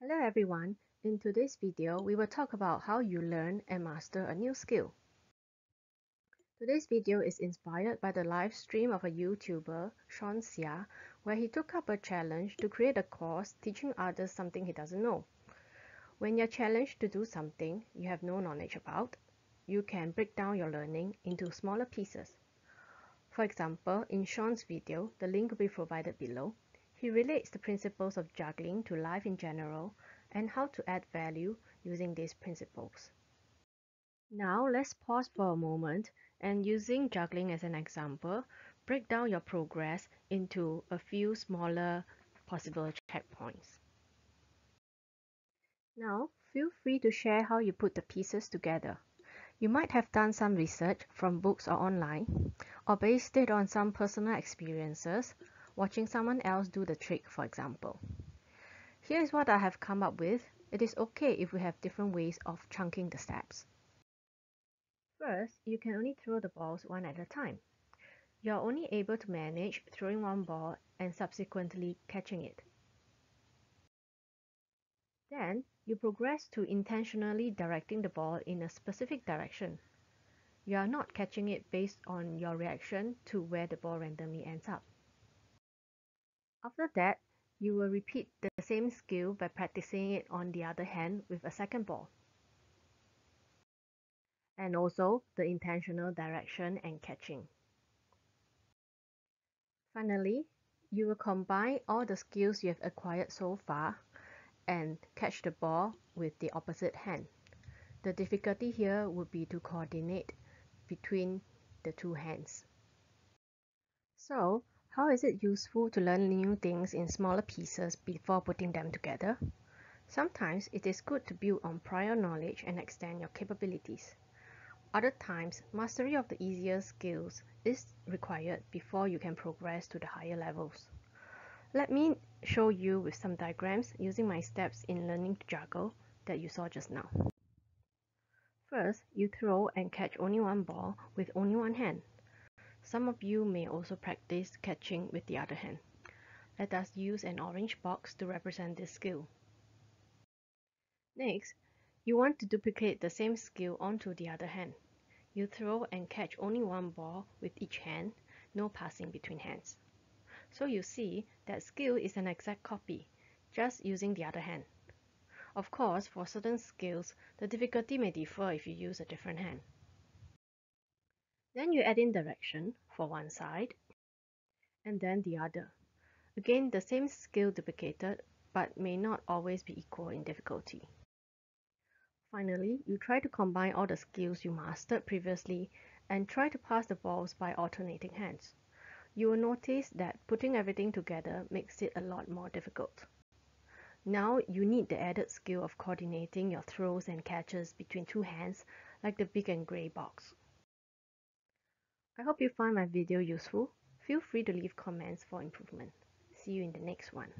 Hello everyone, in today's video we will talk about how you learn and master a new skill. Today's video is inspired by the live stream of a YouTuber, Sean Xia, where he took up a challenge to create a course teaching others something he doesn't know. When you're challenged to do something you have no knowledge about, you can break down your learning into smaller pieces. For example, in Sean's video, the link will be provided below, he relates the principles of juggling to life in general and how to add value using these principles. Now let's pause for a moment and, using juggling as an example, break down your progress into a few smaller possible checkpoints. Now feel free to share how you put the pieces together. You might have done some research from books or online, or based it on some personal experiences, watching someone else do the trick, for example. Here is what I have come up with. It is okay if we have different ways of chunking the steps. First, you can only throw the balls one at a time. You are only able to manage throwing one ball and subsequently catching it. Then, you progress to intentionally directing the ball in a specific direction. You are not catching it based on your reaction to where the ball randomly ends up. After that, you will repeat the same skill by practicing it on the other hand with a second ball. And also the intentional direction and catching. Finally, you will combine all the skills you have acquired so far and catch the ball with the opposite hand. The difficulty here would be to coordinate between the two hands. So, how is it useful to learn new things in smaller pieces before putting them together? Sometimes it is good to build on prior knowledge and extend your capabilities. Other times, mastery of the easier skills is required before you can progress to the higher levels. Let me show you with some diagrams using my steps in learning to juggle that you saw just now. First, you throw and catch only one ball with only one hand. Some of you may also practice catching with the other hand. Let us use an orange box to represent this skill. Next, you want to duplicate the same skill onto the other hand. You throw and catch only one ball with each hand, no passing between hands. So you see that skill is an exact copy, just using the other hand. Of course, for certain skills, the difficulty may differ if you use a different hand. Then you add in direction for one side, and then the other. Again, the same skill duplicated, but may not always be equal in difficulty. Finally, you try to combine all the skills you mastered previously and try to pass the balls by alternating hands. You will notice that putting everything together makes it a lot more difficult. Now you need the added skill of coordinating your throws and catches between two hands, like the big and grey box. I hope you find my video useful. Feel free to leave comments for improvement. See you in the next one.